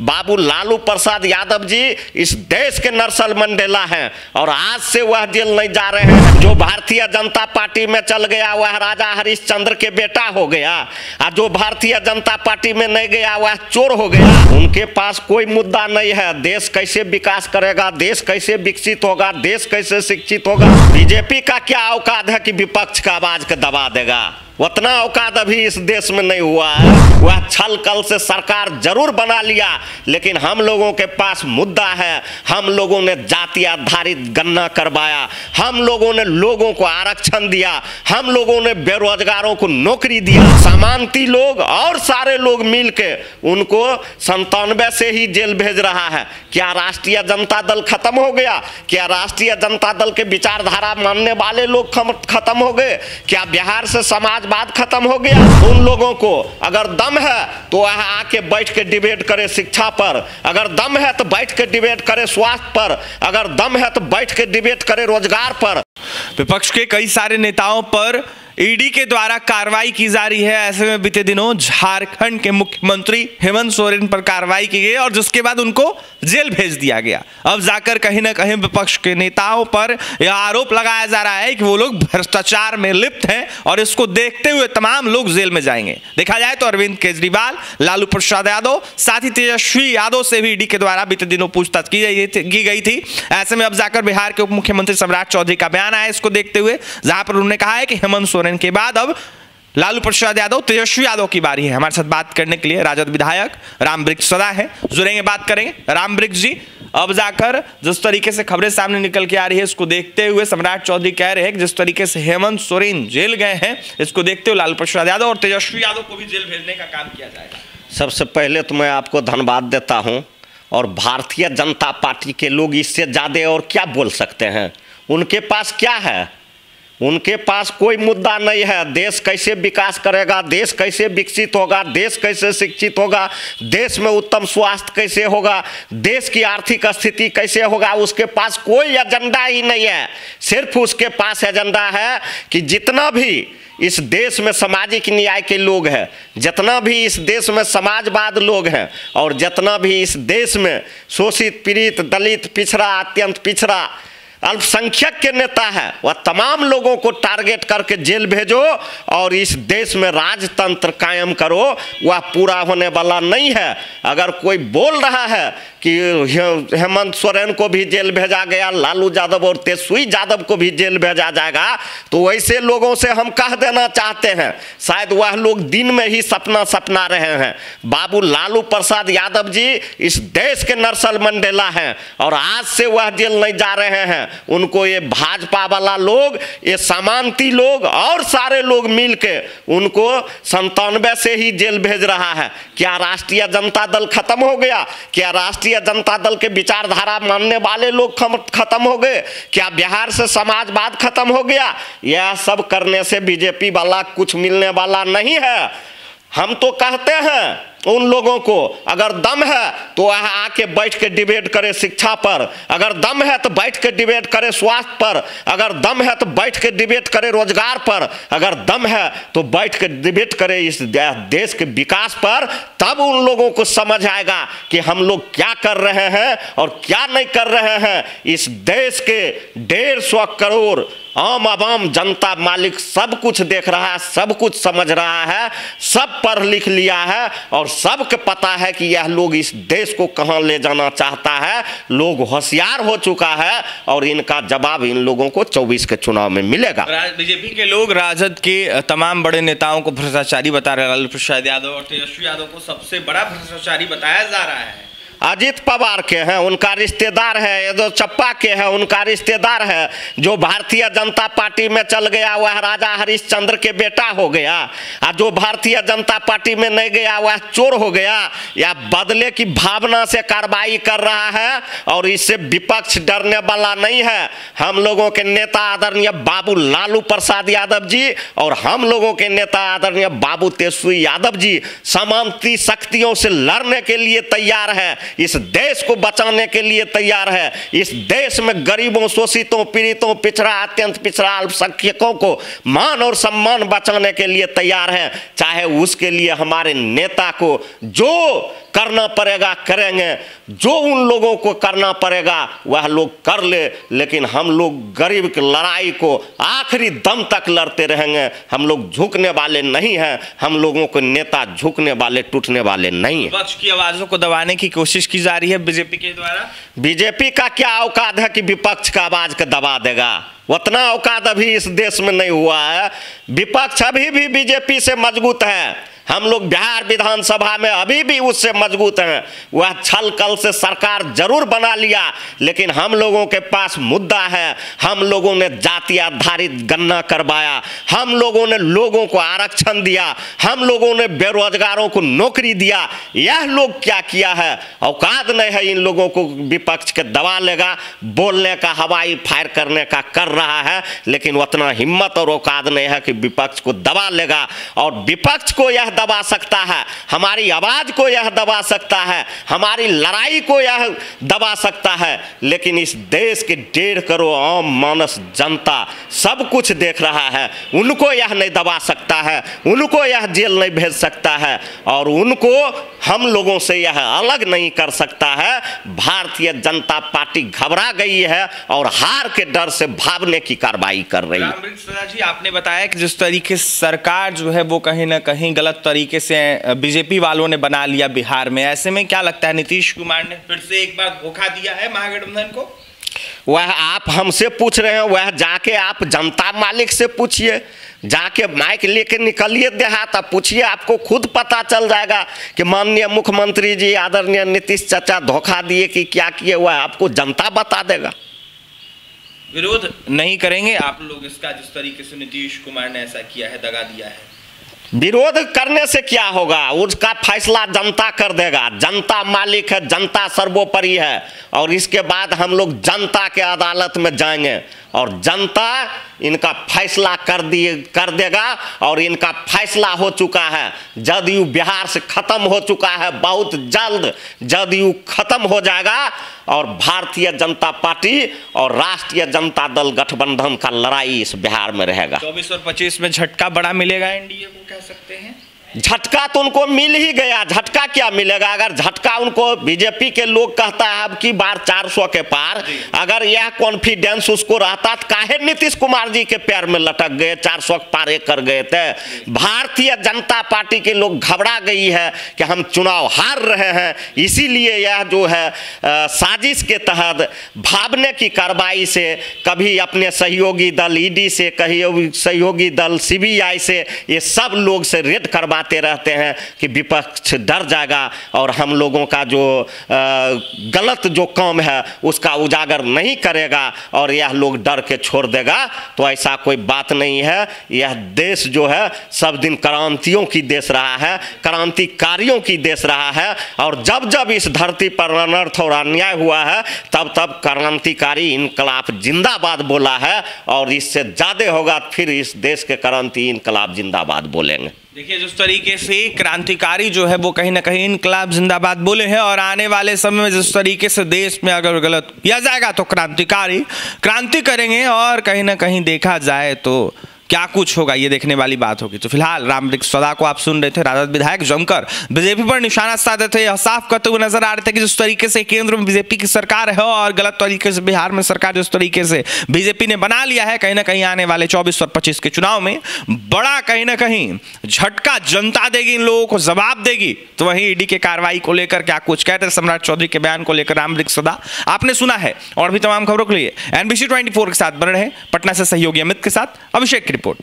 बाबू लालू प्रसाद यादव जी इस देश के नेल्सन मंडेला हैं और आज से वह जेल नहीं जा रहे हैं। जो भारतीय जनता पार्टी में चल गया वह राजा हरिश्चंद्र के बेटा हो गया और जो भारतीय जनता पार्टी में नहीं गया वह चोर हो गया। उनके पास कोई मुद्दा नहीं है। देश कैसे विकास करेगा, देश कैसे विकसित होगा, देश कैसे शिक्षित होगा। बीजेपी का क्या औकात है कि विपक्ष का आवाज को दबा देगा? उतना औकात अभी इस देश में नहीं हुआ है। वह छल कल से सरकार जरूर बना लिया, लेकिन हम लोगों के पास मुद्दा है। हम लोगों ने जाति आधारित गणना करवाया, हम लोगों ने लोगों को आरक्षण दिया, हम लोगों ने बेरोजगारों को नौकरी दिया। सामान्य लोग और सारे लोग मिलके उनको 97 से ही जेल भेज रहा है। क्या राष्ट्रीय जनता दल खत्म हो गया? क्या राष्ट्रीय जनता दल के विचारधारा मानने वाले लोग खत्म हो गए? क्या बिहार से समाजवाद खत्म हो गया? उन लोगों को अगर दम है तो वह आके बैठ के डिबेट करे शिक्षा पर, अगर दम है तो बैठ के डिबेट करे स्वास्थ्य पर, अगर दम है तो बैठ के डिबेट करे रोजगार पर। विपक्ष के कई सारे नेताओं पर ईडी के द्वारा कार्रवाई की जा रही है। ऐसे में बीते दिनों झारखंड के मुख्यमंत्री हेमंत सोरेन पर कार्रवाई की गई और जिसके बाद उनको जेल भेज दिया गया। अब जाकर कहीं ना कहीं विपक्ष के नेताओं पर यह आरोप लगाया जा रहा है कि वो लोग भ्रष्टाचार में लिप्त हैं और इसको देखते हुए तमाम लोग जेल में जाएंगे। देखा जाए तो अरविंद केजरीवाल, लालू प्रसाद यादव, साथ ही तेजस्वी यादव से भी ईडी के द्वारा बीते दिनों पूछताछ की गई थी। ऐसे में अब जाकर बिहार के उप मुख्यमंत्री सम्राट चौधरी का बयान आया इसको देखते हुए, जहां पर उन्होंने कहा है कि हेमंत सोरेन के बाद अब लालू प्रसाद यादव, तेजस्वी यादव की बारी है। हमारे साथ बात करने के लिए राजद विधायक रामवृक्ष सदा है, जुड़ेंगे, बात करेंगे। रामवृक्ष जी, अब जाकर जिस तरीके से खबरें सामने निकल के आ रही है इसको देखते हुए सम्राट चौधरी कह रहे हैं कि जिस तरीके से हेमंत सोरेन जेल गए हैं, इसको देखते हुए लालू प्रसाद यादव और तेजस्वी यादव को भी जेल भेजने का काम किया जाएगा। सबसे पहले तो मैं आपको धन्यवाद देता हूं, और भारतीय जनता पार्टी के लोग इससे ज्यादा और क्या बोल सकते हैं? उनके पास क्या है? उनके पास कोई मुद्दा नहीं है। देश कैसे विकास करेगा, देश कैसे विकसित होगा, देश कैसे शिक्षित होगा, देश में उत्तम स्वास्थ्य कैसे होगा, देश की आर्थिक स्थिति कैसे होगा, उसके पास कोई एजेंडा ही नहीं है। सिर्फ उसके पास एजेंडा है कि जितना भी इस देश में सामाजिक न्याय के लोग हैं, जितना भी इस देश में समाजवाद लोग हैं और जितना भी इस देश में शोषित, पीड़ित, दलित, पिछड़ा, अत्यंत पिछड़ा, अल्पसंख्यक के नेता है, वह तमाम लोगों को टारगेट करके जेल भेजो और इस देश में राजतंत्र कायम करो। वह पूरा होने वाला नहीं है। अगर कोई बोल रहा है कि हेमंत सोरेन को भी जेल भेजा गया, लालू यादव और तेजस्वी यादव को भी जेल भेजा जाएगा, तो वैसे लोगों से हम कह देना चाहते हैं, शायद वह लोग दिन में ही सपना रहे हैं। बाबू लालू प्रसाद यादव जी इस देश के नेल्सन मंडेला हैं और आज से वह जेल नहीं जा रहे हैं। उनको ये भाजपा वाला लोग, ये सामान्य लोग और सारे लोग मिलके उनको 97 से ही जेल भेज रहा है। क्या राष्ट्रीय जनता दल खत्म हो गया? क्या राष्ट्रीय जनता दल के विचारधारा मानने वाले लोग खत्म हो गए? क्या बिहार से समाजवाद खत्म हो गया? यह सब करने से बीजेपी वाला कुछ मिलने वाला नहीं है। हम तो कहते हैं उन लोगों को, अगर दम है तो वह आके बैठ के डिबेट करे शिक्षा पर, अगर दम है तो बैठ के डिबेट करे स्वास्थ्य पर, अगर दम है तो बैठ के डिबेट करे रोजगार पर, अगर दम है तो बैठ के डिबेट करे इस देश के विकास पर। तब उन लोगों को समझ आएगा कि हम लोग क्या कर रहे हैं और क्या नहीं कर रहे हैं। इस देश के 150 करोड़ आम आवाम जनता मालिक सब कुछ देख रहा है, सब कुछ समझ रहा है, सब पढ़ लिख लिया है और सबको पता है कि यह लोग इस देश को कहां ले जाना चाहता है। लोग होशियार हो चुका है और इनका जवाब इन लोगों को 24 के चुनाव में मिलेगा। बीजेपी के लोग राजद के तमाम बड़े नेताओं को भ्रष्टाचारी बता रहे हैं। लालू प्रसाद यादव और तेजस्वी यादव को सबसे बड़ा भ्रष्टाचारी बताया जा रहा है। अजीत पवार के हैं, उनका रिश्तेदार है। ये जो चप्पा के हैं, उनका रिश्तेदार है। जो भारतीय जनता पार्टी में चल गया वह राजा हरिश्चंद्र के बेटा हो गया और जो भारतीय जनता पार्टी में नहीं गया वह चोर हो गया। या बदले की भावना से कार्रवाई कर रहा है और इससे विपक्ष डरने वाला नहीं है। हम लोगों के नेता आदरणीय बाबू लालू प्रसाद यादव जी और हम लोगों के नेता आदरणीय बाबू तेजस्वी यादव जी सामंती शक्तियों से लड़ने के लिए तैयार है। इस देश को बचाने के लिए तैयार है। इस देश में गरीबों, शोषितों, पीड़ितों, पिछड़ा, अत्यंत पिछड़ा, अल्पसंख्यकों को मान और सम्मान बचाने के लिए तैयार है। चाहे उसके लिए हमारे नेता को जो करना पड़ेगा करेंगे, जो उन लोगों को करना पड़ेगा वह लोग कर ले, लेकिन हम लोग गरीब की लड़ाई को आखिरी दम तक लड़ते रहेंगे। हम लोग झुकने वाले नहीं हैं, हम लोगों को नेता झुकने वाले टूटने वाले नहीं हैं। विपक्ष की आवाजों को दबाने की कोशिश की जा रही है बीजेपी के द्वारा। बीजेपी का क्या औकात है कि विपक्ष का आवाज को दबा देगा? उतना औकात अभी इस देश में नहीं हुआ है। विपक्ष अभी भी बीजेपी से मजबूत है। हम लोग बिहार विधानसभा में अभी भी उससे मजबूत हैं। वह छल कल से सरकार जरूर बना लिया, लेकिन हम लोगों के पास मुद्दा है। हम लोगों ने जाति आधारित गणना करवाया, हम लोगों ने लोगों को आरक्षण दिया, हम लोगों ने बेरोजगारों को नौकरी दिया। यह लोग क्या किया है? औकात नहीं है इन लोगों को विपक्ष के दबा लेगा। बोलने का, हवाई फायर करने का कर रहा है, लेकिन उतना हिम्मत और औकात नहीं है कि विपक्ष को दबा लेगा। और विपक्ष को यह दबा सकता है, हमारी आवाज को यह दबा सकता है, हमारी लड़ाई को यह दबा सकता है, लेकिन इस देश के 1.5 करोड़ आम मानस जनता सब कुछ देख रहा है। उनको यह नहीं दबा सकता है, उनको यह जेल नहीं भेज सकता है, और उनको हम लोगों से यह अलग नहीं कर सकता है। भारतीय जनता पार्टी घबरा गई है और हार के डर से भागने की कार्रवाई कर रही है। रामवृक्ष सदा जी, आपने बताया कि जिस तरीके से सरकार जो है वो कहीं ना कहीं गलत तरीके से बीजेपी वालों ने बना लिया बिहार में, ऐसे में क्या लगता है नीतीश कुमार ने फिर से एक बार धोखा दिया है महागठबंधन को? वह आप हमसे पूछ रहे हैं, वह जाके आप जनता मालिक से पूछिए, जाके माइक लेके निकलिए देहात, आप पूछिए, आपको खुद पता चल जाएगा कि माननीय मुख्यमंत्री जी आदरणीय नीतीश चाचा धोखा दिए कि क्या किए, वह आपको जनता बता देगा। विरोध नहीं करेंगे आप लोग इसका, जिस तरीके से नीतीश कुमार ने ऐसा किया है, दगा दिया है? विरोध करने से क्या होगा? उसका फैसला जनता कर देगा। जनता मालिक है, जनता सर्वोपरि है, और इसके बाद हम लोग जनता के अदालत में जाएंगे और जनता इनका फैसला कर देगा। और इनका फैसला हो चुका है। जदयू बिहार से खत्म हो चुका है, बहुत जल्द जदयू खत्म हो जाएगा और भारतीय जनता पार्टी और राष्ट्रीय जनता दल गठबंधन का लड़ाई इस बिहार में रहेगा। 24 और 25 में झटका बड़ा मिलेगा एनडीए को, कह सकते हैं? झटका तो उनको मिल ही गया, झटका क्या मिलेगा? अगर झटका उनको बीजेपी के लोग कहता है अब की बार 400 के पार, अगर यह कॉन्फिडेंस उसको रहता तो काहे नीतीश कुमार जी के पैर में लटक गए, 400 के पार कर गए थे? भारतीय जनता पार्टी के लोग घबरा गई है कि हम चुनाव हार रहे हैं, इसीलिए यह जो है साजिश के तहत भागने की कार्रवाई से, कभी अपने सहयोगी दल ईडी से, कहीं सहयोगी दल सीबीआई से, ये सब लोग से रेड करवा रहते हैं कि विपक्ष डर जाएगा और हम लोगों का जो गलत जो काम है उसका उजागर नहीं करेगा और यह लोग डर के छोड़ देगा। तो ऐसा कोई बात नहीं है। यह देश जो है सब दिन क्रांतियों की देश रहा है, क्रांतिकारियों की देश रहा है, और जब जब इस धरती पर अनर्थ और अन्याय हुआ है तब तब क्रांतिकारी इनकलाब जिंदाबाद बोला है, और इससे ज़्यादा होगा फिर इस देश के क्रांति इनकलाब जिंदाबाद बोलेंगे। देखिए, जिस तरीके से क्रांतिकारी जो है वो कहीं ना कहीं इनकलाब जिंदाबाद बोले हैं, और आने वाले समय में जिस तरीके से देश में अगर गलत किया जाएगा तो क्रांतिकारी क्रांति करेंगे, और कहीं ना कहीं देखा जाए तो क्या कुछ होगा ये देखने वाली बात होगी। तो फिलहाल रामवृक्ष सदा को आप सुन रहे थे। राजद विधायक जमकर बीजेपी पर निशाना साधे थे, यह साफ करते हुए नजर आ रहे थे कि जिस तरीके से केंद्र में बीजेपी की सरकार है और गलत तरीके से बिहार में सरकार जिस तरीके से बीजेपी ने बना लिया है, कहीं ना कहीं आने वाले 24 और 25 के चुनाव में बड़ा कहीं ना कहीं झटका जनता देगी, इन लोगों को जवाब देगी। तो वहीं ईडी के कार्रवाई को लेकर क्या कुछ कहते हैं सम्राट चौधरी के बयान को लेकर रामवृक्ष सदा आपने सुना है। और भी तमाम खबरों के लिए NBC 24 के साथ बने रहे। पटना से सहयोगी अमित के साथ अभिषेक।